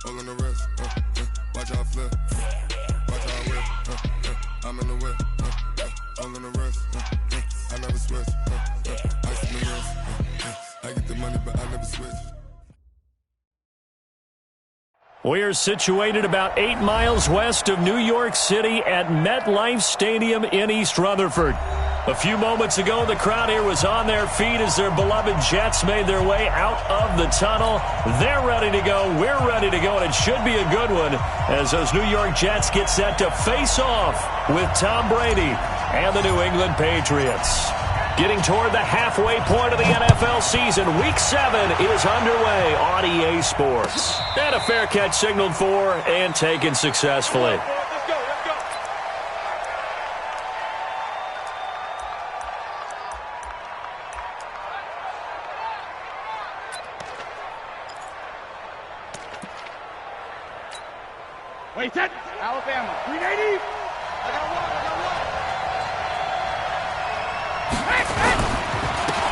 All on the wrist, watch how I flip, watch how I whip, I'm in the whip, all on the wrist, I never switch, ice in the wrist, I get the money but I never switch. We are situated about 8 miles west of New York City at MetLife Stadium in East Rutherford. A few moments ago, the crowd here was on their feet as their beloved Jets made their way out of the tunnel. They're ready to go. We're ready to go, and it should be a good one as those New York Jets get set to face off with Tom Brady and the New England Patriots. Getting toward the halfway point of the NFL season, Week 7 is underway on EA Sports. And a fair catch signaled for and taken successfully. Wait, set. Alabama. 380. I got one.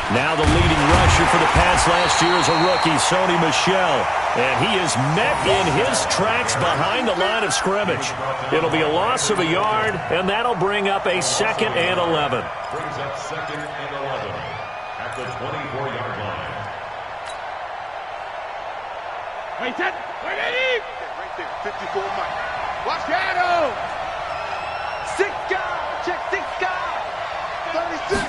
Now the leading rusher for the Pats last year is a rookie, Sony Michel. And he is met in his tracks behind the line of scrimmage. It'll be a loss of a yard, and that'll bring up a 2nd and 11. Brings up 2nd and 11 at the 24-yard line. Wait, set. 180. Right there, 54 Mike. Watch shadow. 6 guy. Check 6 guy. 36.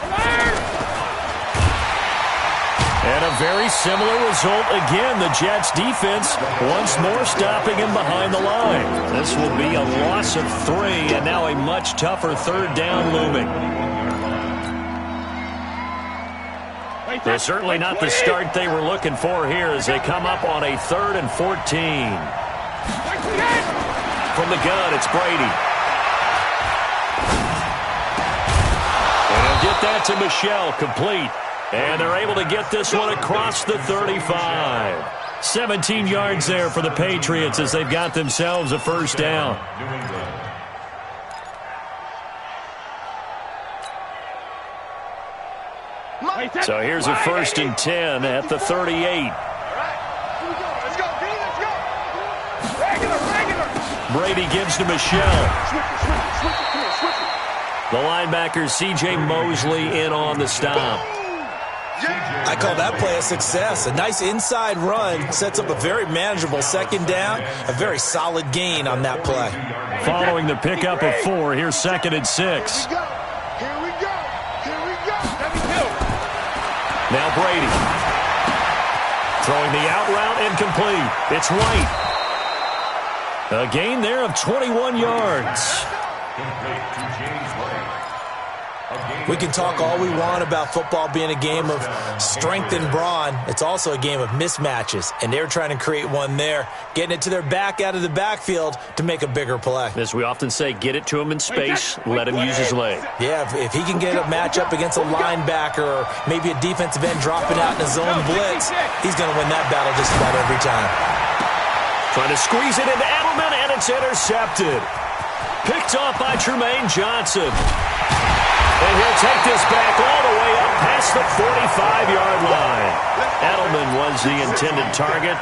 And a very similar result again. The Jets defense once more stopping him behind the line. This will be a loss of 3 and now a much tougher 3rd down looming. They're certainly not the start they were looking for here as they come up on a 3rd and 14. From the gun, it's Brady. And he'll get that to Michel, complete. And they're able to get this one across the 35. 17 yards there for the Patriots as they've got themselves a 1st down. So here's a 1st and 10 at the 38. Brady gives to Michel. The linebacker, C.J. Mosley, in on the stop. I call that play a success. A nice inside run sets up a very manageable 2nd down. A very solid gain on that play. Following the pickup of 4, here's 2nd and 6. Now Brady. Throwing the out route incomplete. It's White. A gain there of 21 yards. We can talk all we want about football being a game of strength and brawn. It's also a game of mismatches, and they're trying to create one there, getting it to their back out of the backfield to make a bigger play. As we often say, get it to him in space, let him use his leg. Yeah, if he can get a matchup against a linebacker or maybe a defensive end dropping out in a zone blitz, he's going to win that battle just about every time. Trying to squeeze it into Edelman, and it's intercepted. Picked off by Tremaine Johnson. And he'll take this back all the way up past the 45-yard line. Edelman was the intended target.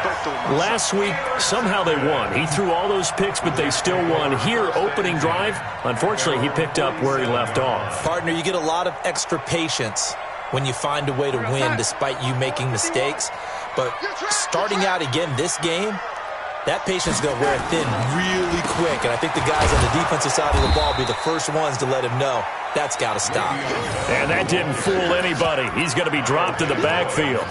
Last week, somehow they won. He threw all those picks, but they still won. Here, opening drive, unfortunately, he picked up where he left off. Partner, you get a lot of extra patience when you find a way to win despite you making mistakes. But starting out again this game, that patience is going to wear thin really quick. And I think the guys on the defensive side of the ball will be the first ones to let him know that's got to stop. And that didn't fool anybody. He's going to be dropped in the backfield.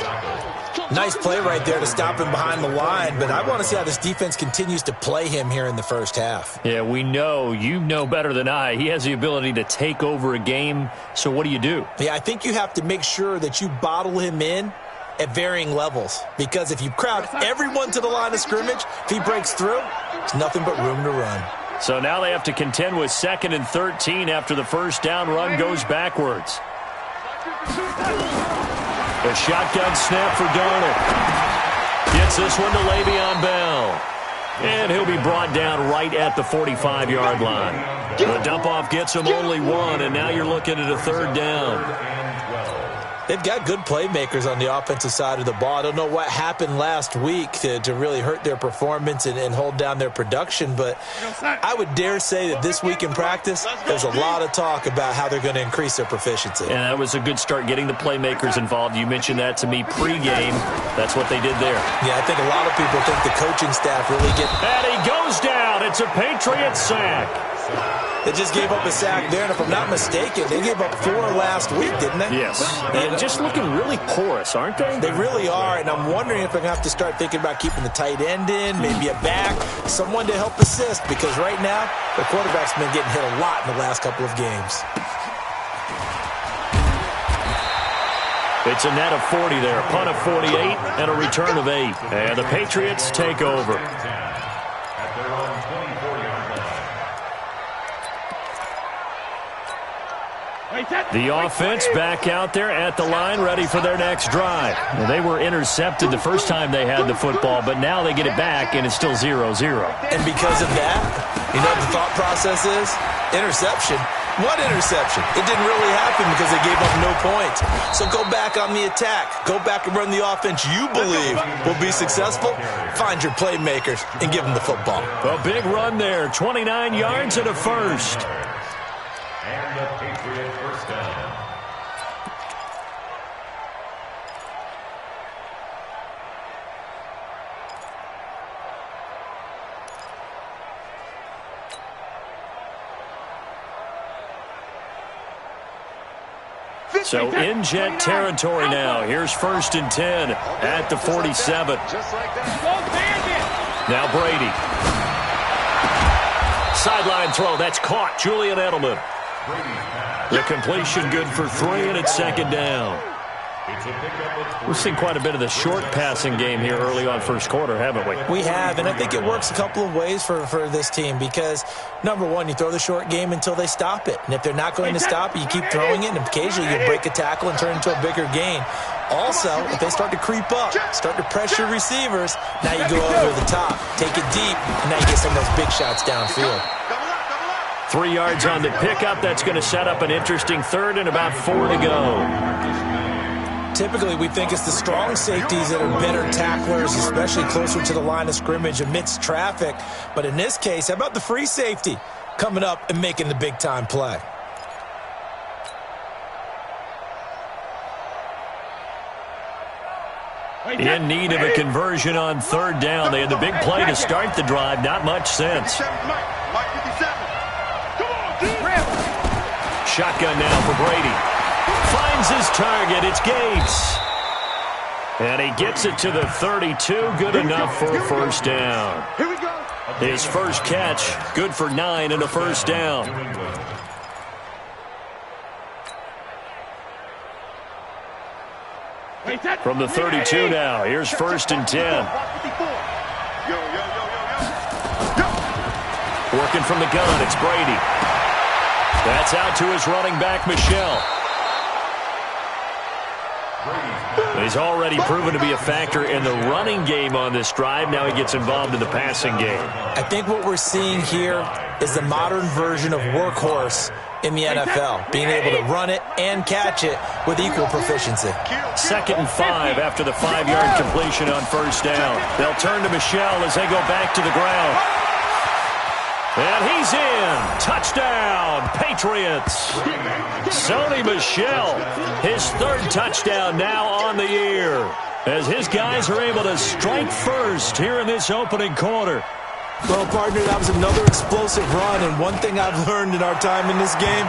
Nice play right there to stop him behind the line, but I want to see how this defense continues to play him here in the 1st half. Yeah, we know. You know better than I. He has the ability to take over a game, so what do you do? Yeah, I think you have to make sure that you bottle him in at varying levels, because if you crowd everyone to the line of scrimmage, if he breaks through, there's nothing but room to run. So now they have to contend with 2nd and 13 after the 1st down run goes backwards. A shotgun snap for Darnold. Gets this one to Le'Veon Bell. And he'll be brought down right at the 45-yard line. The dump-off gets him only 1, and now you're looking at a 3rd down. They've got good playmakers on the offensive side of the ball. I don't know what happened last week to really hurt their performance and hold down their production, but I would dare say that this week in practice, there's a lot of talk about how they're going to increase their proficiency. And that was a good start, getting the playmakers involved. You mentioned that to me pregame. That's what they did there. Yeah, I think a lot of people think the coaching staff really get... And he goes down. It's a Patriot sack. They just gave up a sack there, and if I'm not mistaken, they gave up 4 last week, didn't they? Yes. And just looking really porous, aren't they? They really are, and I'm wondering if they're going to have to start thinking about keeping the tight end in, maybe a back, someone to help assist, because right now, the quarterback's been getting hit a lot in the last couple of games. It's a net of 40 there, a punt of 48, and a return of 8. And the Patriots take over. The offense back out there at the line, ready for their next drive. Well, they were intercepted the first time they had the football, but now they get it back, and it's still 0-0. And because of that, you know what the thought process is? Interception. What interception? It didn't really happen because they gave up no points. So go back on the attack. Go back and run the offense you believe will be successful. Find your playmakers and give them the football. A big run there, 29 yards and a first. And the Patriot first down. So in Jet territory now. Here's 1st and 10 at the 47. Now Brady. Sideline throw. That's caught. Julian Edelman. The completion good for 3, and it's 2nd down. We've seen quite a bit of the short passing game here early on first quarter, haven't we? We have, and I think it works a couple of ways for this team because, number one, you throw the short game until they stop it. And if they're not going to stop it, you keep throwing it, and occasionally you break a tackle and turn it into a bigger gain. Also, if they start to creep up, start to pressure receivers, now you go over the top, take it deep, and now you get some of those big shots downfield. 3 yards on the pickup. That's going to set up an interesting 3rd and about 4 to go. Typically, we think it's the strong safeties that are better tacklers, especially closer to the line of scrimmage amidst traffic. But in this case, how about the free safety coming up and making the big-time play? In need of a conversion on 3rd down. They had the big play to start the drive. Not much sense. Shotgun now for Brady. Finds his target. It's Gates. And he gets it to the 32. Good enough for a 1st down. His first catch, good for 9 and a 1st down. From the 32 now, here's 1st and 10. Working from the gun, it's Brady. That's out to his running back, Michel. He's already proven to be a factor in the running game on this drive. Now he gets involved in the passing game. I think what we're seeing here is the modern version of workhorse in the NFL, being able to run it and catch it with equal proficiency. 2nd and 5 after the 5-yard completion on 1st down. They'll turn to Michel as they go back to the ground. And he's in. Touchdown, Patriots. Sony Michel, his 3rd touchdown now on the year, as his guys are able to strike first here in this opening quarter. Well, partner, that was another explosive run, and one thing I've learned in our time in this game,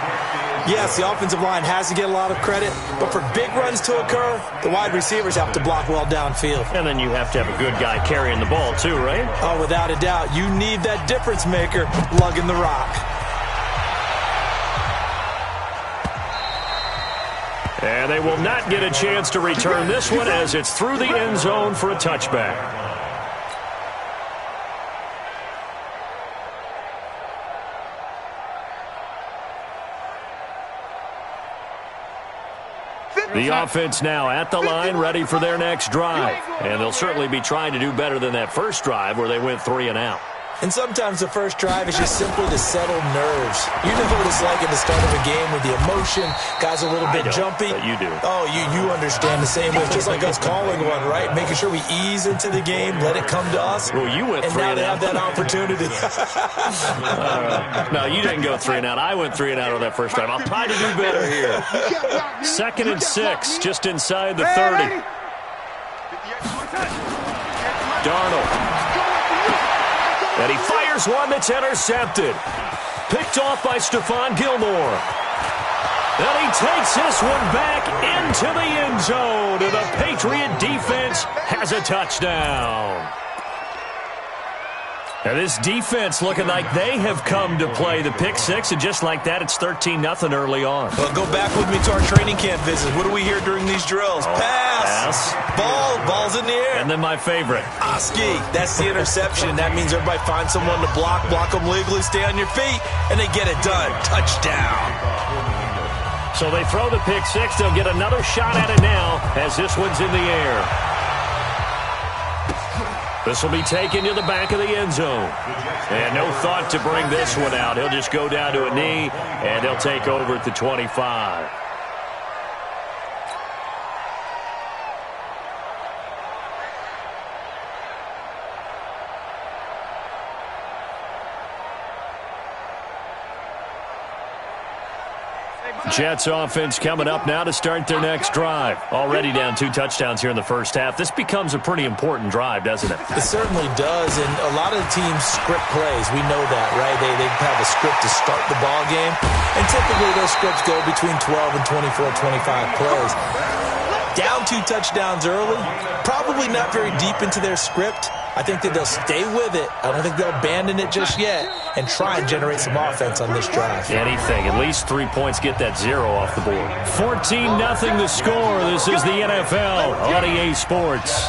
yes, the offensive line has to get a lot of credit, but for big runs to occur, the wide receivers have to block well downfield. And then you have to have a good guy carrying the ball too, right? Oh, without a doubt. You need that difference maker lugging the rock. And they will not get a chance to return this one as it's through the end zone for a touchback. The offense now at the line, ready for their next drive. And they'll certainly be trying to do better than that first drive where they went 3 and out. And sometimes the first drive is just simply to settle nerves. You know what it's like at the start of a game with the emotion, guys a little bit jumpy. But you do. Oh, you understand the same way. Just like us calling one, right? Making sure we ease into the game, let it come to us. Well, you went and 3 now and they out. have that opportunity. No, you didn't go 3 and out. I went 3 and out on that first drive. I'll try to do better here. 2nd and 6, just inside the 30. Darnold. And he fires one that's intercepted. Picked off by Stephon Gilmore. And he takes this one back into the end zone. And the Patriot defense has a touchdown. And this defense looking like they have come to play the pick six, and just like that, it's 13-0 early on. Well, go back with me to our training camp visit. What do we hear during these drills? Pass. Ball's in the air. And then my favorite. Oski. That's the interception. That means everybody finds someone to block them legally, stay on your feet, and they get it done. Touchdown. So they throw the pick six. They'll get another shot at it now as this one's in the air. This will be taken to the back of the end zone. And no thought to bring this one out. He'll just go down to a knee, and he'll take over at the 25. Jets offense coming up now to start their next drive. Already down 2 touchdowns here in the first half. This becomes a pretty important drive, doesn't it? It certainly does, and a lot of the teams script plays. We know that, right? They have a script to start the ball game, and typically those scripts go between 12 and 24, 25 plays. Down 2 touchdowns early, probably not very deep into their script. I think that they'll stay with it. I don't think they'll abandon it just yet and try and generate some offense on this drive. Anything. At least 3 points, get that 0 off the board. 14-0 the score. This is the NFL on EA Sports.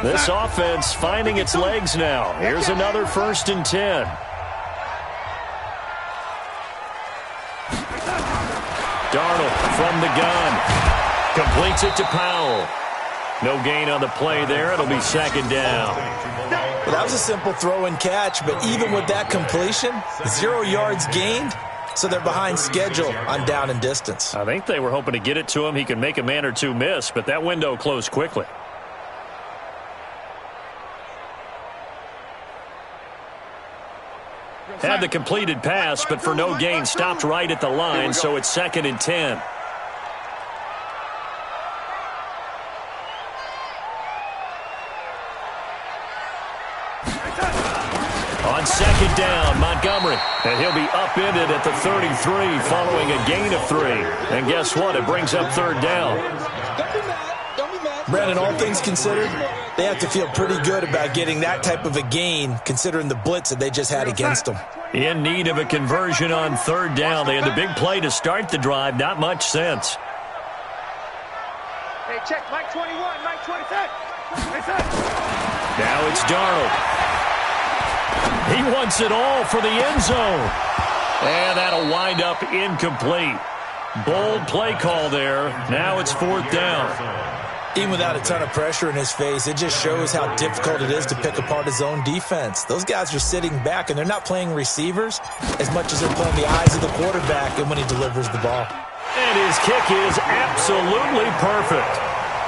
This offense finding its legs now. Here's another 1st and 10. Darnold from the gun. Completes it to Powell. No gain on the play there. It'll be 2nd down. Well, that was a simple throw and catch, but even with that completion, 0 yards gained, so they're behind schedule on down and distance. I think they were hoping to get it to him. He could make a man or two miss, but that window closed quickly. Had the completed pass, but for no gain, stopped right at the line, so it's 2nd and 10. On 2nd down, Montgomery, and he'll be upended at the 33 following a gain of 3. And guess what? It brings up 3rd down. Brandon, all things considered, they have to feel pretty good about getting that type of a gain, considering the blitz that they just had against them. In need of a conversion on 3rd down. They had the big play to start the drive. Not much sense. Hey, check Mike 21, Mike 26. Now it's Darnold. He wants it all for the end zone. And that'll wind up incomplete. Bold play call there. Now it's 4th down. Even without a ton of pressure in his face, it just shows how difficult it is to pick apart his own defense. Those guys are sitting back, and they're not playing receivers as much as they're playing the eyes of the quarterback and when he delivers the ball. And his kick is absolutely perfect.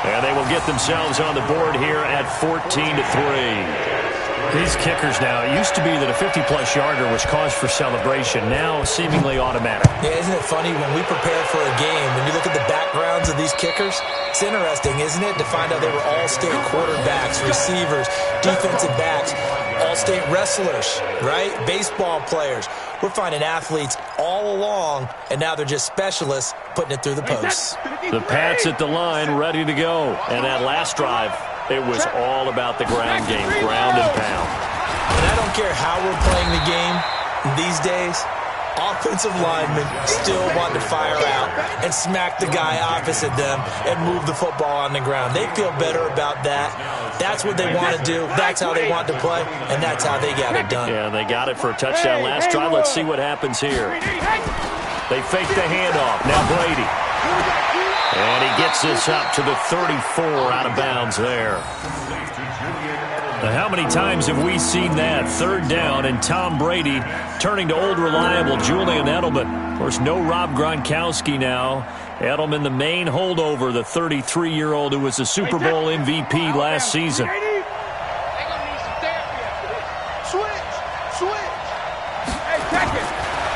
And they will get themselves on the board here at 14-3. These kickers now, it used to be that a 50-plus yarder was cause for celebration. Now seemingly automatic. Yeah, isn't it funny when we prepare for a game, when you look at the backgrounds of these kickers, it's interesting, isn't it, to find out they were all-state quarterbacks, receivers, defensive backs, all-state wrestlers, right? Baseball players. We're finding athletes all along, and now they're just specialists putting it through the posts. The Pats at the line, ready to go. And that last drive, it was all about the ground game, ground and pound. And I don't care how we're playing the game these days, offensive linemen still want to fire out and smack the guy opposite them and move the football on the ground. They feel better about that. That's what they want to do. That's how they want to play, and that's how they got it done. Yeah, they got it for a touchdown last drive. Let's see what happens here. They fake the handoff. Now Brady. And he gets this up to the 34 out of bounds there. Now, how many times have we seen that? Third down, and Tom Brady turning to old reliable Julian Edelman. Of course, no Rob Gronkowski now. Edelman, the main holdover, the 33-year-old who was a Super Bowl MVP last season.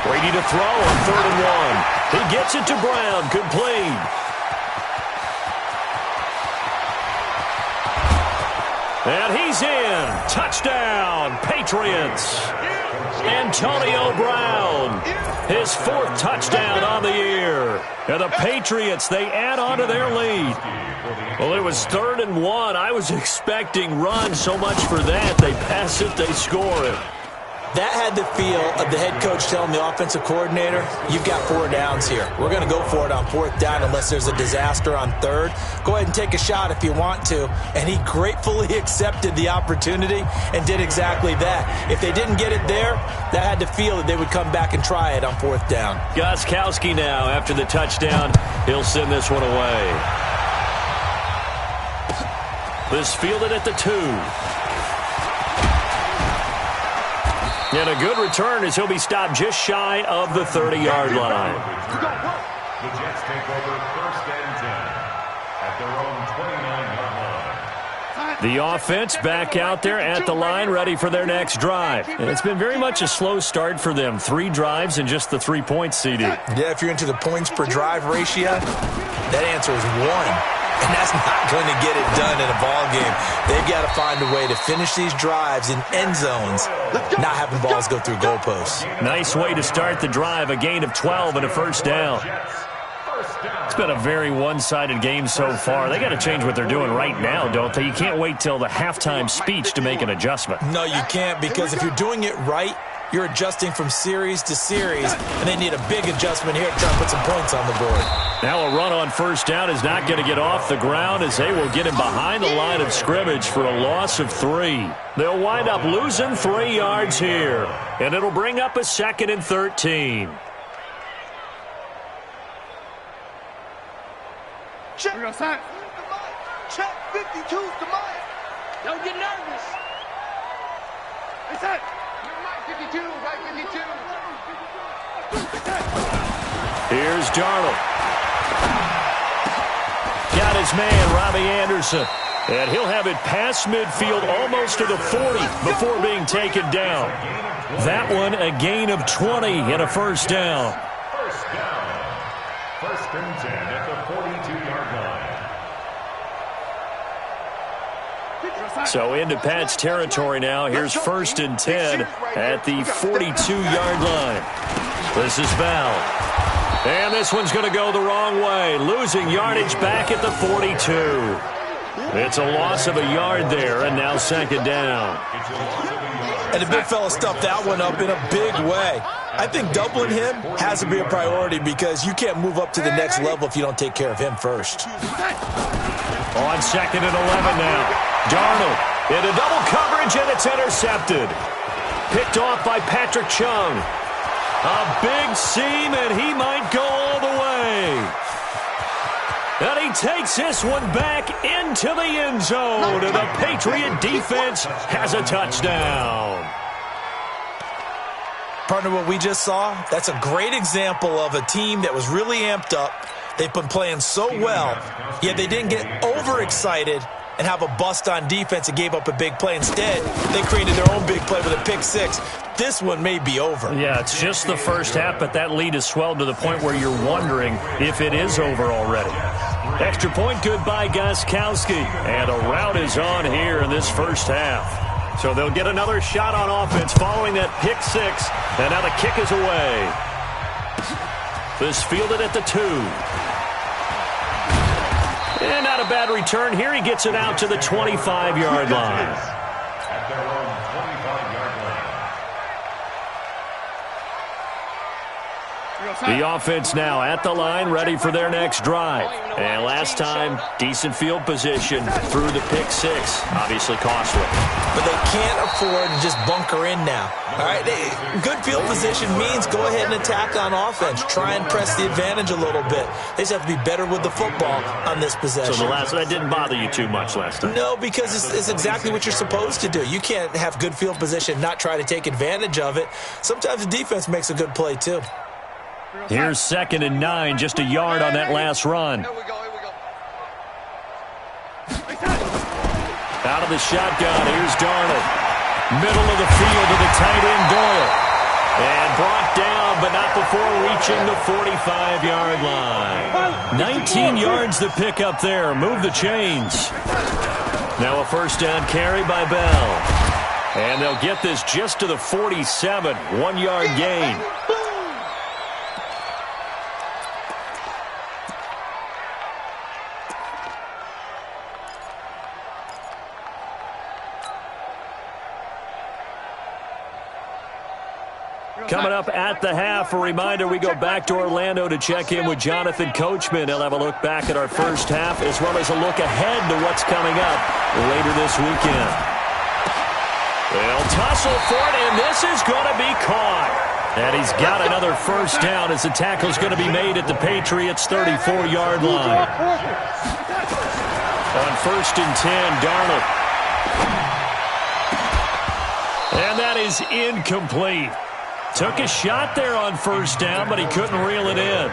Brady to throw on 3rd and 1. He gets it to Brown. Complete. And he's in. Touchdown, Patriots. Antonio Brown, his 4th touchdown on the year. And the Patriots, they add on to their lead. Well, it was 3rd and 1. I was expecting run, so much for that. They pass it, they score it. That had the feel of the head coach telling the offensive coordinator, you've got 4 downs here. We're going to go for it on 4th down unless there's a disaster on 3rd. Go ahead and take a shot if you want to. And he gratefully accepted the opportunity and did exactly that. If they didn't get it there, that had the feel that they would come back and try it on 4th down. Gostkowski now, after the touchdown, he'll send this one away. This fielded at the 2. And a good return as he'll be stopped just shy of the 30-yard line. The Jets take over 1st and 10 at their own 29-yard line. The offense back out there at the line, ready for their next drive. And it's been very much a slow start for them. 3 drives and just the 3 points, CD. Yeah, if you're into the points per drive ratio, that answer is 1. And that's not going to get it done in a ball game. They've got to find a way to finish these drives in end zones, not having balls go through goalposts. Nice way to start the drive, a gain of 12 and a 1st down. It's been a very one-sided game so far. They got to change what they're doing right now, don't they? You can't wait till the halftime speech to make an adjustment. No, you can't, because if you're doing it right, you're adjusting from series to series, and they need a big adjustment here to try to put some points on the board. Now a run on 1st down is not going to get off the ground as they will get him behind the line of scrimmage for a loss of 3. They'll wind up losing 3 yards here, and it'll bring up a 2nd and 13. Check. Check 52's the mic. Don't get nervous. It's that. 52, right 52. Here's Darnold. Got his man, Robbie Anderson. And he'll have it past midfield almost to the 40 before being taken down. That one a gain of 20 and a 1st down. 1st down. 1st and 10 at the 42-yard line. So into Pat's territory now. Here's 1st and 10 at the 42-yard line. This is Bell. And this one's going to go the wrong way. Losing yardage back at the 42. It's a loss of a yard there, and now 2nd down. And the big fella stuffed that one up in a big way. I think doubling him has to be a priority because you can't move up to the next level if you don't take care of him first. On 2nd and 11 now. Darnold into double coverage, and it's intercepted. Picked off by Patrick Chung. A big seam, and he might go all the way. And he takes this one back into the end zone, and the Patriot defense has a touchdown. Partner, what we just saw, that's a great example of a team that was really amped up. They've been playing so well, yet they didn't get overexcited and have a bust on defense and gave up a big play. Instead, they created their own big play with a pick 6. This one may be over. Yeah, it's just the first half, but that lead has swelled to the point where you're wondering if it is over already. Extra point good by Gostkowski, and a rout is on here in this first half. So they'll get another shot on offense following that pick 6, and now the kick is away. This fielded at the 2. And not a bad return here. He gets it out to the 25-yard line. At their own 25-yard The offense now at the line, ready for their next drive. And last time, decent field position through the pick six. Obviously costly. But they can't afford to just bunker in now. All right, good field position means go ahead and attack on offense. Try and press the advantage a little bit. They just have to be better with the football on this possession. So that didn't bother you too much last time? No, because it's exactly what you're supposed to do. You can't have good field position, not try to take advantage of it. Sometimes the defense makes a good play, too. Here's 2nd and 9, just a yard on that last run. Here we go. Out of the shotgun, here's Darnold. Middle of the field to the tight end, Doyle. And brought down, but not before reaching the 45-yard line. 19 yards to pick up there. Move the chains. Now a first down carry by Bell. And they'll get this just to the 47. 1-yard gain. Coming up at the half, a reminder, we go back to Orlando to check in with Jonathan Coachman. He'll have a look back at our first half as well as a look ahead to what's coming up later this weekend. They'll tussle for it, and this is going to be caught. And he's got another first down as the tackle's going to be made at the Patriots' 34-yard line. On 1st and 10, Darnold. And that is incomplete. Took a shot there on first down, but he couldn't reel it in.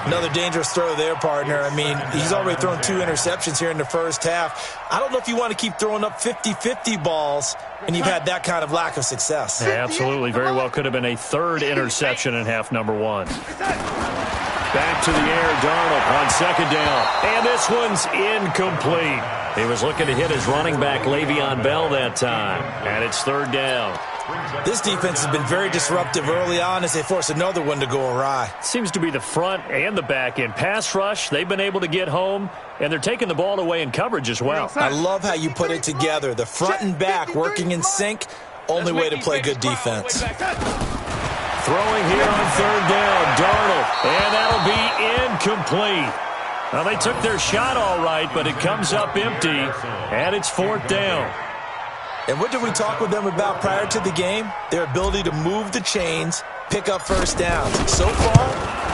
Another dangerous throw there, partner. I mean, he's already thrown 2 interceptions here in the first half. I don't know if you want to keep throwing up 50-50 balls, and you've had that kind of lack of success. Yeah, absolutely. Very well could have been a 3rd interception in half number 1. Back to the air, Darnold on 2nd down. And this one's incomplete. He was looking to hit his running back, Le'Veon Bell, that time. And it's 3rd down. This defense has been very disruptive early on as they force another one to go awry. Seems to be the front and the back end. Pass rush, they've been able to get home, and they're taking the ball away in coverage as well. I love how you put it together. The front and back working in sync, only way to play good defense. Throwing here on 3rd down, Darnold, and that'll be incomplete. Well, they took their shot all right, but it comes up empty, and it's 4th down. And what did we talk with them about prior to the game? Their ability to move the chains, pick up first downs. So far,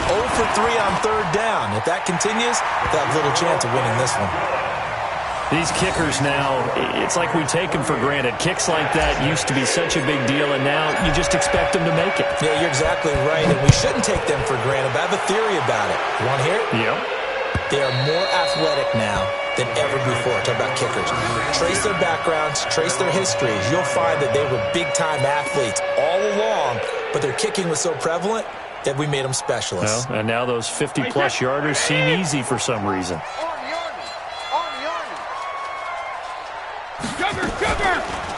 0 for 3 on 3rd down. If that continues, they have little chance of winning this one. These kickers now, it's like we take them for granted. Kicks like that used to be such a big deal, and now you just expect them to make it. Yeah, you're exactly right, and we shouldn't take them for granted, but I have a theory about it. You want to hear it? Yep. They are more athletic now than ever before. Talk about kickers. Trace their backgrounds, trace their histories. You'll find that they were big-time athletes all along, but their kicking was so prevalent that we made them specialists. Well, and now those 50-plus yarders seem easy for some reason.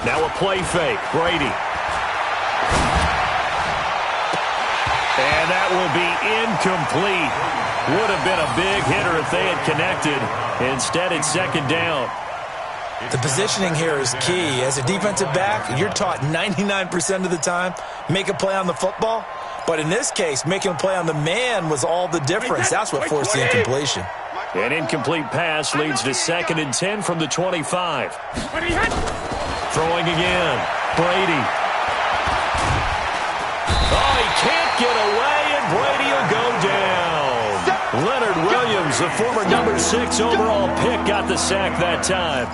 Now a play fake. Brady. And that will be incomplete. Would have been a big hitter if they had connected. Instead, it's 2nd down. The positioning here is key. As a defensive back, you're taught 99% of the time, make a play on the football. But in this case, making a play on the man was all the difference. That's what forced the incompletion. An incomplete pass leads to 2nd and 10 from the 25. Throwing again. Brady. Oh, he can't get away, and Brady will go down. Leonard Williams, the former number 6 overall pick, got the sack that time.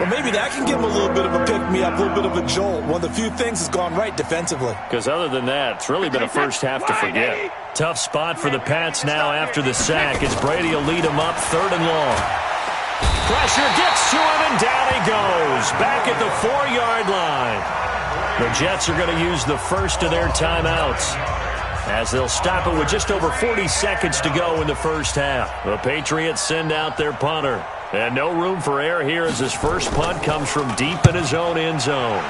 Well, maybe that can give him a little bit of a pick-me-up, a little bit of a jolt. One of the few things that's gone right defensively. Because other than that, it's really been a first half to forget. Tough spot for the Pats now after the sack as Brady will lead him up 3rd and long. Pressure gets to him, and down he goes. Back at the 4-yard line. The Jets are going to use the first of their timeouts as they'll stop it with just over 40 seconds to go in the first half. The Patriots send out their punter. And no room for error here as his first punt comes from deep in his own end zone.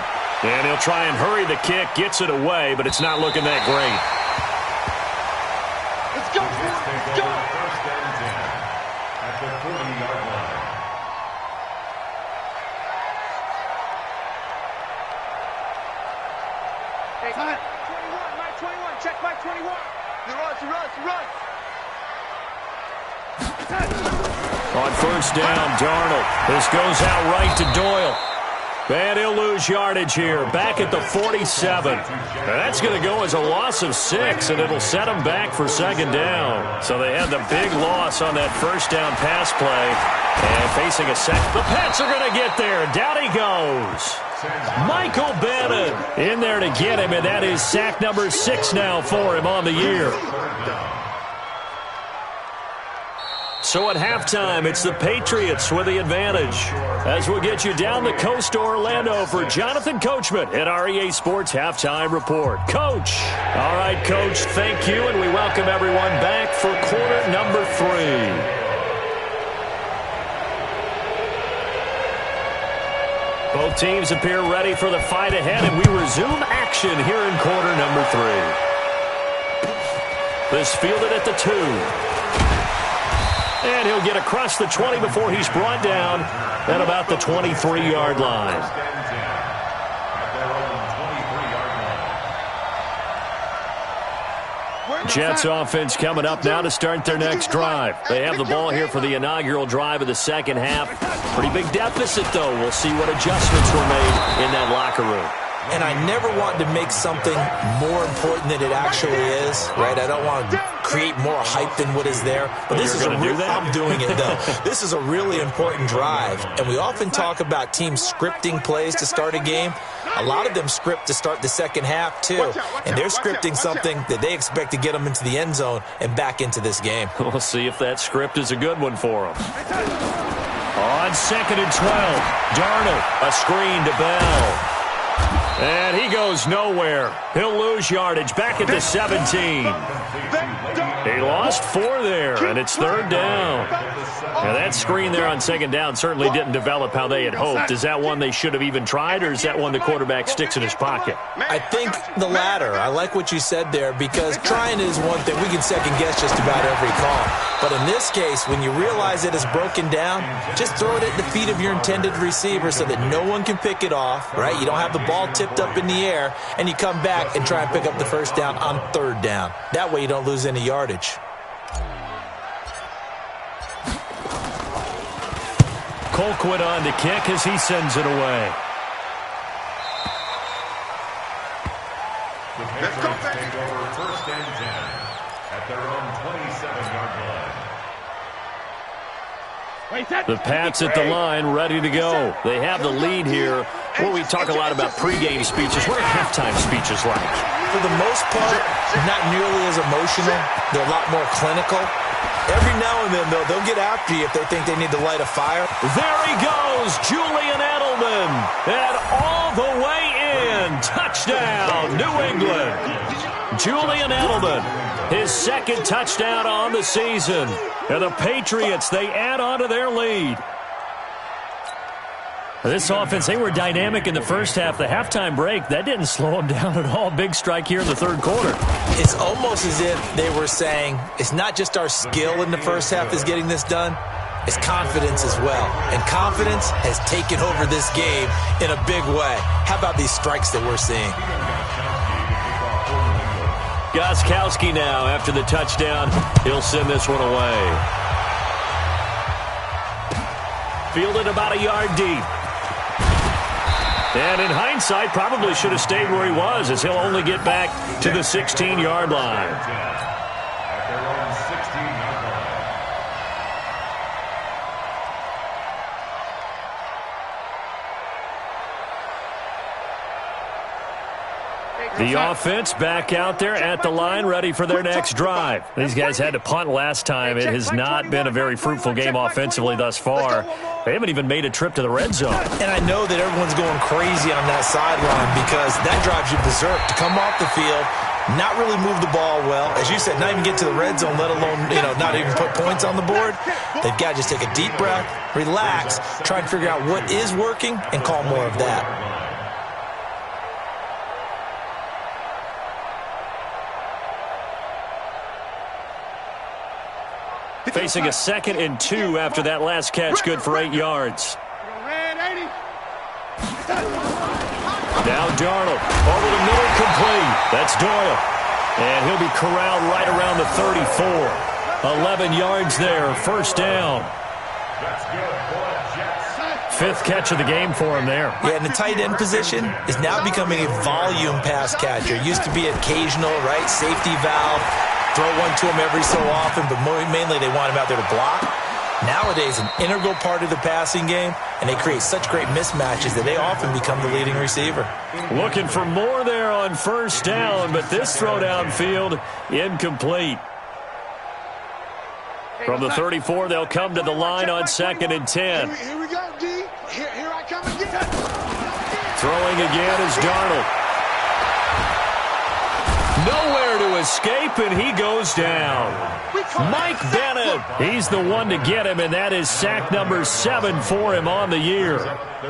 And he'll try and hurry the kick, gets it away, but it's not looking that great. Let's go, let's go. First and 10 at the 40-yard line. Hey, Mike 21, check Mike 21. On first down, Darnold. This goes out right to Doyle. And he'll lose yardage here, back at the 47. That's going to go as a loss of 6, and it'll set them back for second down. So they had the big loss on that first down pass play. And facing a sack, the Pats are going to get there. Down he goes. Michael Bannon in there to get him, and that is sack number 6 now for him on the year. So at halftime, it's the Patriots with the advantage. As we'll get you down the coast to Orlando for Jonathan Coachman at our EA Sports Halftime Report. Coach. All right, Coach, thank you, and we welcome everyone back for quarter number 3. Both teams appear ready for the fight ahead, and we resume action here in quarter number 3. This fielded at the 2. And he'll get across the 20 before he's brought down at about the 23-yard line. Jets offense coming up now to start their next drive. They have the ball here for the inaugural drive of the second half. Pretty big deficit, though. We'll see what adjustments were made in that locker room. And I never want to make something more important than it actually is, right? I don't want to create more hype than what is there. But this is I'm doing it, though. This is a really important drive. And we often talk about teams scripting plays to start a game. A lot of them script to start the second half, too. And they're scripting something that they expect to get them into the end zone and back into this game. We'll see if that script is a good one for them. On 2nd and 12, Darnold, a screen to Bell. And he goes nowhere. He'll lose yardage back at the 17. He lost 4 there, and it's 3rd down. Now, that screen there on 2nd down certainly didn't develop how they had hoped. Is that one they should have even tried, or is that one the quarterback sticks in his pocket? I think the latter. I like what you said there, because trying is one thing. We can second-guess just about every call. But in this case, when you realize it is broken down, just throw it at the feet of your intended receiver so that no one can pick it off, right? You don't have the ball tipped up in the air, and you come back and try and pick up the first down on 3rd down. That way you don't lose any yardage. Colquitt on to kick as he sends it away. The Patriots take over 1st and 10 at their own 27-yard line. The Pats at the line, ready to go. They have the lead here. Well, we talk a lot about pregame speeches. What are halftime speeches like? For the most part, not nearly as emotional. They're a lot more clinical. Every now and then, though, they'll get after you if they think they need to light a fire. There he goes, Julian Edelman. And all the way in. Touchdown, New England. Julian Edelman, his 2nd touchdown on the season. And the Patriots, they add on to their lead. This offense, they were dynamic in the first half. The halftime break, that didn't slow them down at all. Big strike here in the 3rd quarter. It's almost as if they were saying, it's not just our skill in the first half is getting this done, it's confidence as well. And confidence has taken over this game in a big way. How about these strikes that we're seeing? Gostkowski now after the touchdown. He'll send this one away. Fielded about a yard deep. And in hindsight, probably should have stayed where he was, as he'll only get back to the 16-yard line. At their own 16-yard line. The offense back out there at the line, ready for their next drive. These guys had to punt last time. It has not been a very fruitful game offensively thus far. They haven't even made a trip to the red zone. And I know that everyone's going crazy on that sideline because that drives you berserk. To come off the field, not really move the ball well. As you said, not even get to the red zone, let alone, not even put points on the board. They've got to just take a deep breath, relax, try and figure out what is working, and call more of that. Facing a 2nd and 2 after that last catch, good for 8 yards. Now Darnold, over the middle, complete. That's Doyle. And he'll be corralled right around the 34. 11 yards there, first down. That's good for Jets. Fifth catch of the game for him there. Yeah, and the tight end position is now becoming a volume pass catcher. It used to be occasional, right? Safety valve, throw one to him every so often, but mainly they want him out there to block. Nowadays, an integral part of the passing game, and they create such great mismatches that they often become the leading receiver. Looking for more there on first down, but this throw downfield incomplete. From the 34, they'll come to the line on 2nd and 10. Here we go, D. Here I come again. Throwing again is Darnold. Nowhere to escape, and he goes down. Mike Bennett, he's the one to get him, and that is sack number 7 for him on the year.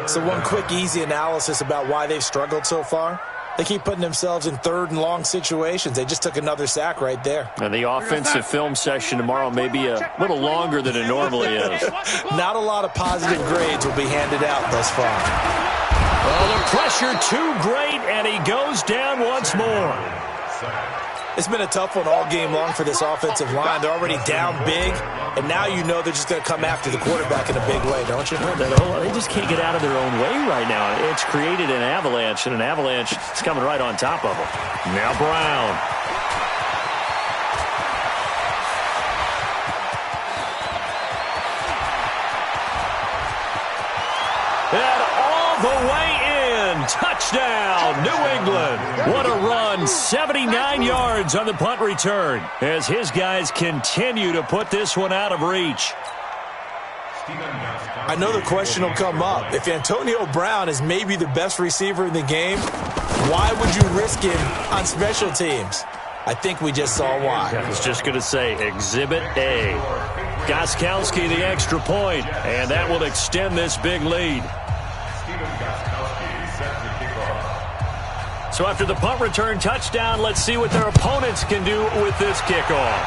So one quick, easy analysis about why they've struggled so far. They keep putting themselves in third and long situations. They just took another sack right there. And the offensive film session tomorrow may be a little longer than it normally is. Not a lot of positive grades will be handed out thus far. Well, the pressure too great, and he goes down once more. It's been a tough one all game long for this offensive line. They're already down big, and now you know they're just going to come after the quarterback in a big way, don't you? They just can't get out of their own way right now. It's created an avalanche, and an avalanche is coming right on top of them. Now Brown. And all the way in. Touchdown, New England. What a run. 79 yards on the punt return as his guys continue to put this one out of reach. I know the question will come up. If Antonio Brown is maybe the best receiver in the game, why would you risk him on special teams? I think we just saw why. I was just going to say Exhibit A. Gostkowski the extra point, and that will extend this big lead. So after the punt return touchdown, let's see what their opponents can do with this kickoff.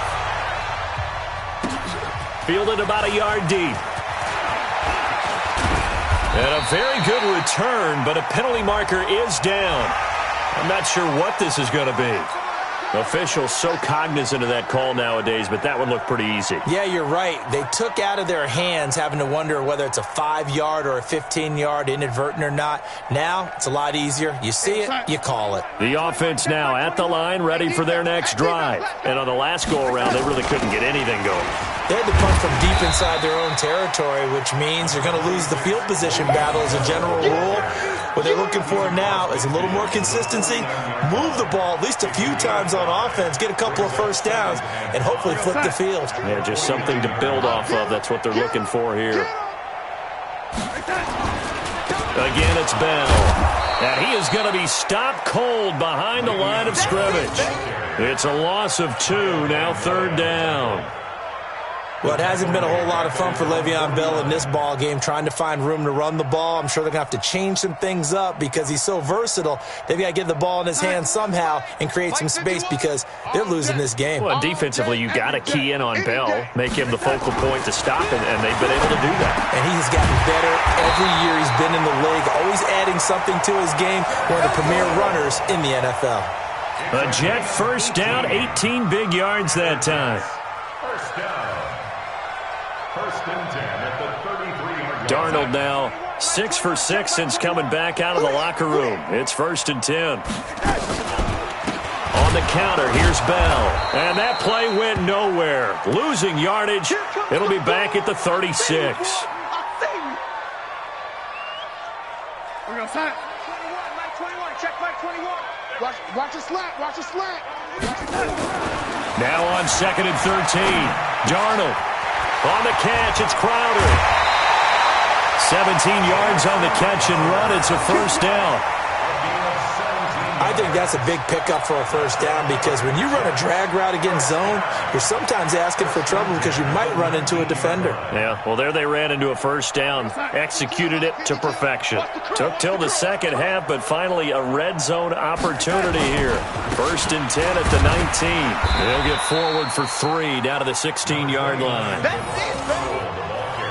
Fielded about a yard deep. And a very good return, but a penalty marker is down. I'm not sure what this is going to be. Officials so cognizant of that call nowadays, but that one looked pretty easy. Yeah, you're right. They took out of their hands having to wonder whether it's a 5-yard or a 15-yard inadvertent or not. Now, it's a lot easier. You see it, you call it. The offense now at the line, ready for their next drive. And on the last go-around, they really couldn't get anything going. They had to punt from deep inside their own territory, which means you're going to lose the field position battle as a general rule. What they're looking for now is a little more consistency, move the ball at least a few times on offense, get a couple of first downs, and hopefully flip the field. Yeah, just something to build off of. That's what they're looking for here. Again, it's Bell. And he is going to be stopped cold behind the line of scrimmage. It's a loss of 2, now 3rd down. Well, it hasn't been a whole lot of fun for Le'Veon Bell in this ball game, trying to find room to run the ball. I'm sure they're going to have to change some things up because he's so versatile. They've got to get the ball in his hands somehow and create some space because they're losing this game. Well, defensively, you got to key in on Bell, make him the focal point to stop it, and they've been able to do that. And he has gotten better every year he's been in the league, always adding something to his game, one of the premier runners in the NFL. A Jet first down, 18 big yards that time. First down. First and 10 at the 33-yard line. Darnold now 6 for 6 since coming back out of the locker room. It's 1st and 10. On the counter, here's Bell. And that play went nowhere. Losing yardage. It'll be back at the 36. We're going to sign. 21, check back 21. Watch the slant, watch the slant. Now on 2nd and 13. Darnold. On the catch, it's Crowder. 17 yards on the catch and run. It's a first down. I think that's a big pickup for a first down because when you run a drag route against zone, you're sometimes asking for trouble because you might run into a defender. Yeah, well, there they ran into a first down, executed it to perfection. Took till the second half, but finally a red zone opportunity here. 1st and 10 at the 19. They'll get forward for 3 down to the 16-yard line.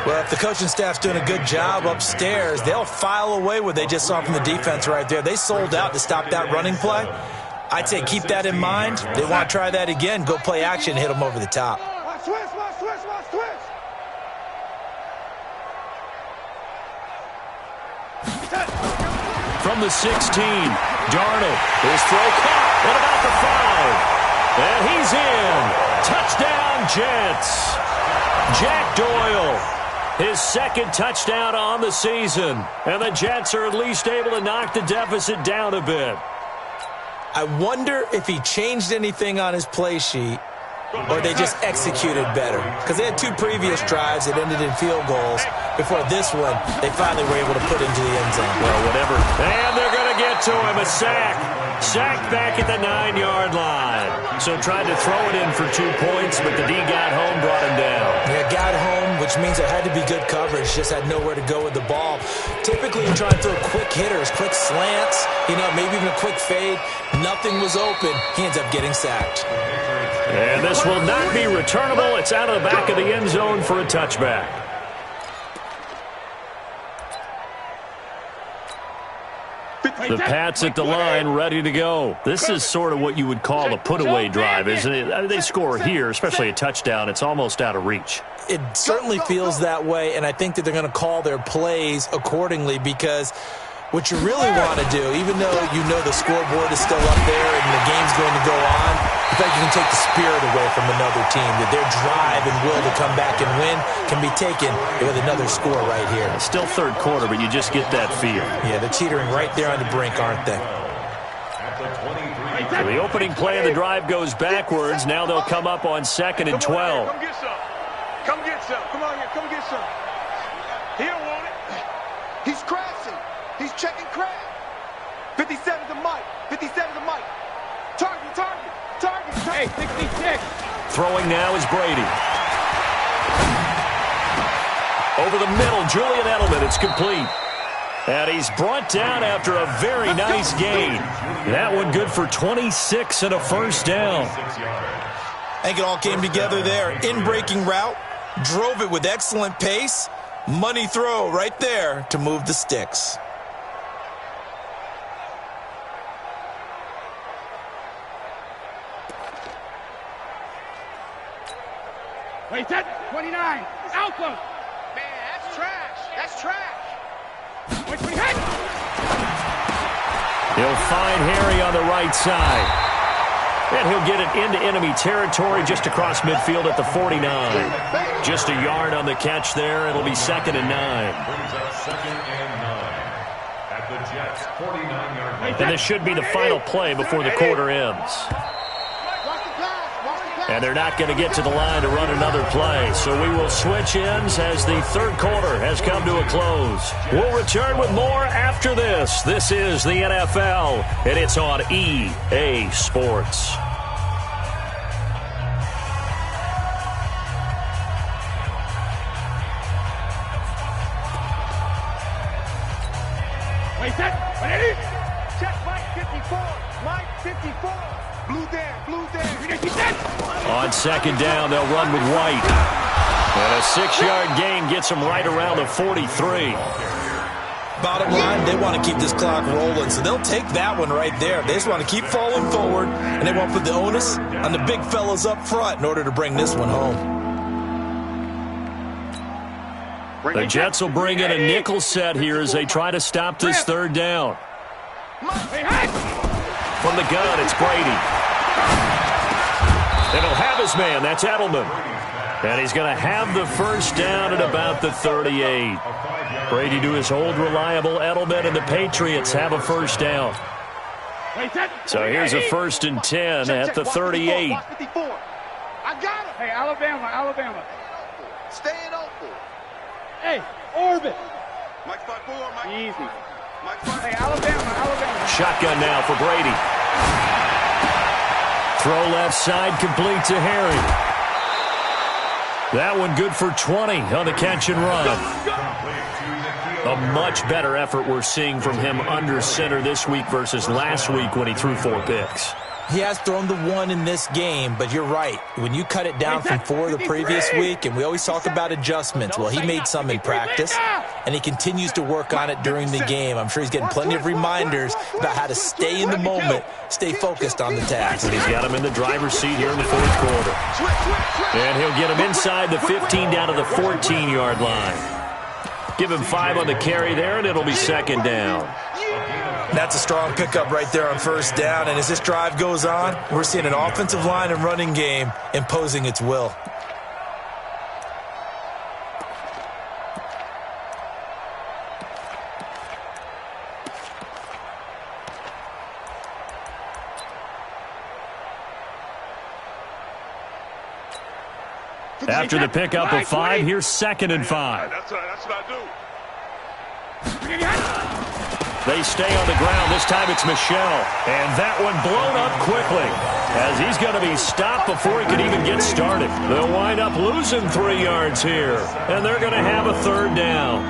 Well, if the coaching staff's doing a good job upstairs, they'll file away what they just saw from the defense right there. They sold out to stop that running play. I'd say keep that in mind. They want to try that again. Go play action, hit them over the top. Watch twist, watch twist, watch twist. From the 16, Darnold, his throw caught at about the 5. And he's in. Touchdown, Jets. Jack Doyle, his second touchdown on the season. And the Jets are at least able to knock the deficit down a bit. I wonder if he changed anything on his play sheet or they just executed better. Because they had 2 previous drives that ended in field goals. Before this one, they finally were able to put into the end zone. Well, whatever. And they're going to get to him. A sack. Sacked back at the 9-yard line. So tried to throw it in for 2 points, but the D got home, brought him down. Yeah, got home, which means there had to be good coverage. Just had nowhere to go with the ball. Typically, you try and throw quick hitters, quick slants, maybe even a quick fade. Nothing was open. He ends up getting sacked. And this will not be returnable. It's out of the back of the end zone for a touchback. The Pats at the line, ready to go. This is sort of what you would call a put-away drive, isn't it? I mean, they score here, especially a touchdown. It's almost out of reach. It certainly feels that way, and I think that they're going to call their plays accordingly because what you really want to do, even though you know the scoreboard is still up there and the game's going to go on, in fact, you can take the spirit away from another team, that their drive and will to come back and win can be taken with another score right here. It's still third quarter, but you just get that feel. Yeah, they're teetering right there on the brink, aren't they? So the opening play of the drive goes backwards. Now they'll come up on 2nd and 12. Come get some. Come get some. Come on here. Come get some. He don't want it. He's crashing. He's checking crash. 57 to Mike. 57 to Mike. Target, target, target. Hey, 66. Throwing now is Brady. Over the middle, Julian Edelman. It's complete. And he's brought down after a very nice gain. That one good for 26 and a first down. I think it all came together there. In-breaking route. Drove it with excellent pace. Money throw right there to move the sticks. Wait, that 29. Alpha. Man, that's trash. That's trash. Wait, He'll find Harry on the right side. And he'll get it into enemy territory just across midfield at the 49. Just a yard on the catch there. It'll be 2nd and 9. Brings up 2nd and 9 at the Jets' 49-yard line. And this should be the final play before the quarter ends. And they're not going to get to the line to run another play. So we will switch ends as the third quarter has come to a close. We'll return with more after this. This is the NFL, and it's on EA Sports. Wait, that. Ready? Check Mike 54. Mike 54. Blue down, blue down. On 2nd down, they'll run with White. And a 6-yard gain gets them right around the 43. Bottom line, they want to keep this clock rolling, so they'll take that one right there. They just want to keep falling forward, and they want to put the onus on the big fellas up front in order to bring this one home. The Jets will bring in a nickel set here as they try to stop this 3rd down. From the gun, it's Brady. And he'll have his man. That's Edelman. And he's going to have the first down at about the 38. Brady to his old reliable Edelman, and the Patriots have a first down. So here's a 1st and 10 at the 38. I got him. Hey, Alabama. Stay in open. Hey, orbit. Mike 5-4, Mike. Easy. Hey, Alabama. Shotgun now for Brady. Throw left side, complete to Harry. That one good for 20 on the catch and run. A much better effort we're seeing from him under center this week versus last week when he threw 4 picks. He has thrown the one in this game, but you're right. When you cut it down from 4 the previous week, and we always talk about adjustments, well, he made some in practice, and he continues to work on it during the game. I'm sure he's getting plenty of reminders about how to stay in the moment, stay focused on the task. And he's got him in the driver's seat here in the fourth quarter. And he'll get him inside the 15 down to the 14-yard line. Give him 5 on the carry there, and it'll be second down. That's a strong pickup right there on first down, and as this drive goes on, we're seeing an offensive line and running game imposing its will. After the pickup of 5, here's 2nd and 5. That's what I do. They stay on the ground. This time it's Michel. And that one blown up quickly as he's going to be stopped before he can even get started. They'll wind up losing 3 yards here, and they're going to have a 3rd down.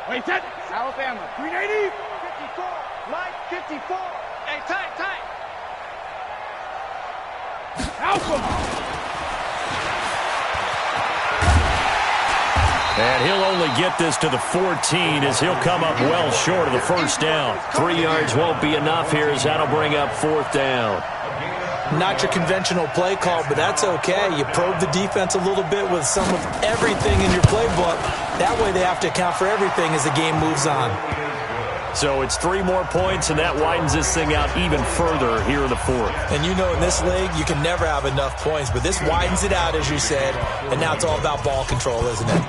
Wait, that Alabama, 380. 54, Mike, 54. Hey, tight. Alpha. And he'll only get this to the 14 as he'll come up well short of the 1st down. 3 yards won't be enough here as that'll bring up 4th down. Not your conventional play call, but that's okay. You probe the defense a little bit with some of everything in your playbook. That way they have to account for everything as the game moves on. So it's 3 more points, and that widens this thing out even further here in the 4th. And you know in this league, you can never have enough points, but this widens it out, as you said, and now it's all about ball control, isn't it?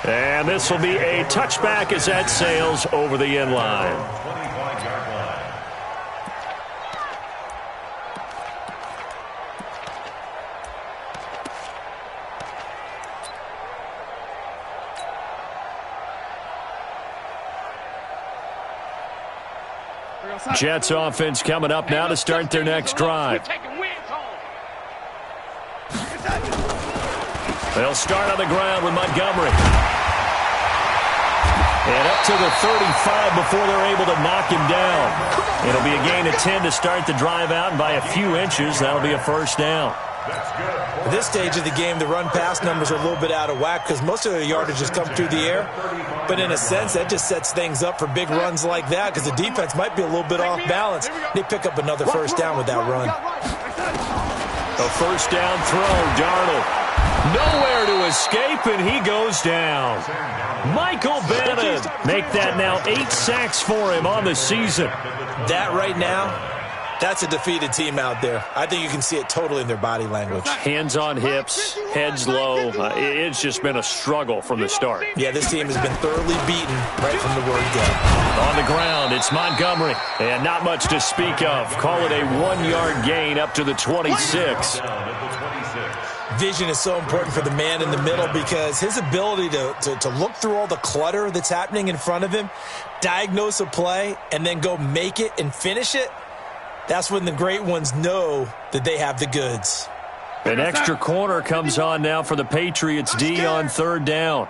And this will be a touchback as that sails over the end line. Jets offense coming up now to start their next drive. They'll start on the ground with Montgomery. And up to the 35 before they're able to knock him down. It'll be a gain of 10 to start the drive out, and by a few inches, that'll be a 1st down. At this stage of the game, the run-pass numbers are a little bit out of whack because most of the yardage has come through the air. But in a sense, that just sets things up for big runs like that because the defense might be a little bit off balance. They pick up another 1st down with that run. A 1st down throw, Darnold. Nowhere to escape, and he goes down. Michael Bannon make that now 8 sacks for him on the season. That right now, that's a defeated team out there. I think you can see it totally in their body language. Hands on hips, heads low. It's just been a struggle from the start. Yeah, this team has been thoroughly beaten right from the word go. On the ground, it's Montgomery. And not much to speak of. Call it a 1-yard gain up to the 26. Vision is so important for the man in the middle because his ability to look through all the clutter that's happening in front of him, diagnose a play, and then go make it and finish it, that's when the great ones know that they have the goods. An extra corner comes on now for the Patriots D on 3rd down.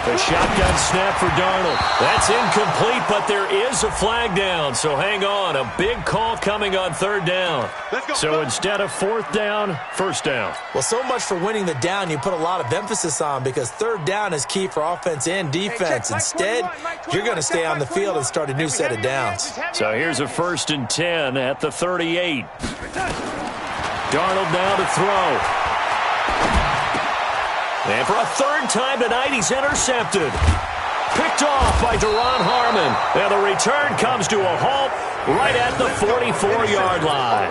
The shotgun snap for Darnold. That's incomplete, but there is a flag down. So hang on. A big call coming on 3rd down. So instead of 4th down, 1st down. Well, so much for winning the down you put a lot of emphasis on because 3rd down is key for offense and defense. Instead, you're going to stay on the field and start a new set of downs. So here's a 1st and 10 at the 38. Darnold now to throw. And for a 3rd time tonight, he's intercepted. Picked off by Deron Harmon. And the return comes to a halt right at the 44-yard line.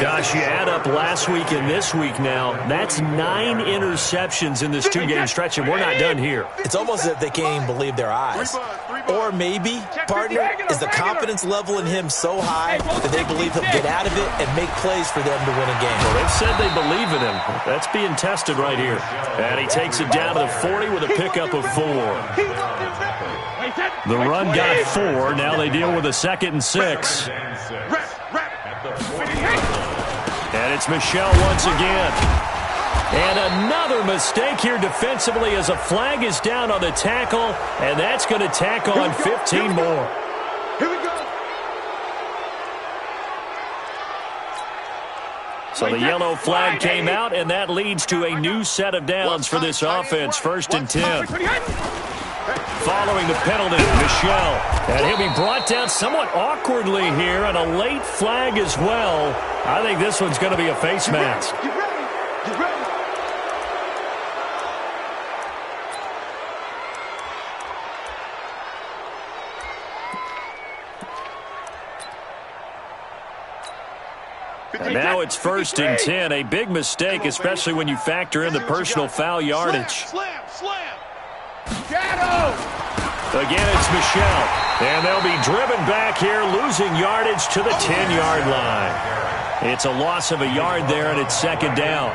Gosh, you add up last week and this week now, that's 9 interceptions in this 2-game stretch, and we're not done here. It's almost as if they can't even believe their eyes. Or maybe, partner, is the confidence level in him so high that they believe he'll get out of it and make plays for them to win a game. Well, they've said they believe in him. That's being tested right here. And he takes it down to the 40 with a pickup of 4. The run got 4. Now they deal with a 2nd and 6. And it's Michel once again. And another mistake here defensively as a flag is down on the tackle, and that's going to tack on 15 more. Here we go. So the yellow flag came out, and that leads to a new set of downs for this offense. 1st and 10. Following the penalty, Michel. And he'll be brought down somewhat awkwardly here, and a late flag as well. I think this one's going to be a face mask. Get ready. Get ready. And now it's 1st and 10. A big mistake, especially when you factor in the personal foul yardage. Slam. Shadow. Again, it's Michel. And they'll be driven back here, losing yardage to the 10-yard line. It's a loss of a yard there, and it's 2nd down.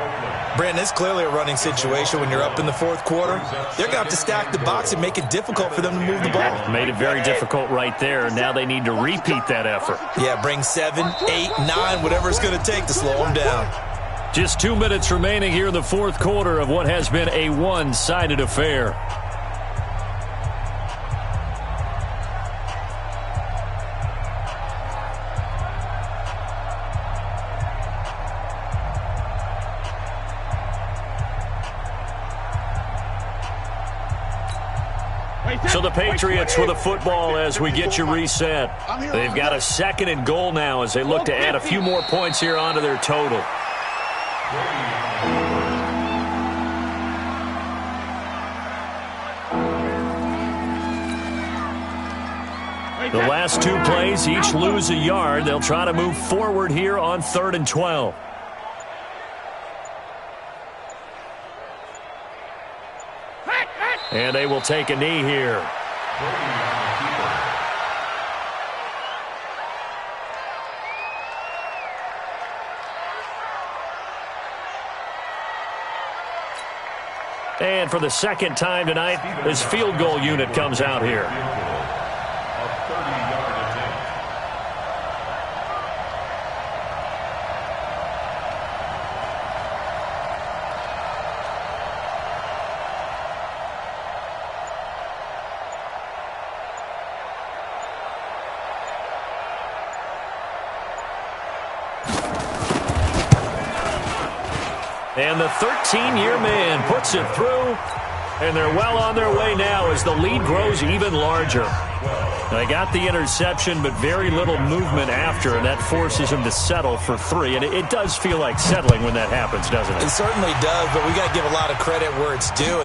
Brandon, it's clearly a running situation when you're up in the 4th quarter. They're going to have to stack the box and make it difficult for them to move the ball. Made it very difficult right there. Now they need to repeat that effort. Yeah, bring 7, 8, 9, whatever it's going to take to slow them down. Just 2 minutes remaining here in the 4th quarter of what has been a one-sided affair. So the Patriots with the football as we get you reset. They've got a 2nd and goal now as they look to add a few more points here onto their total. The last 2 plays, each lose a yard. They'll try to move forward here on 3rd and 12. And they will take a knee here. And for the 2nd time tonight, this field goal unit comes out here. And the 13-year man puts it through, and they're well on their way now as the lead grows even larger. They got the interception, but very little movement after, and that forces them to settle for 3. And it does feel like settling when that happens, doesn't it? It certainly does, but we got to give a lot of credit where it's due.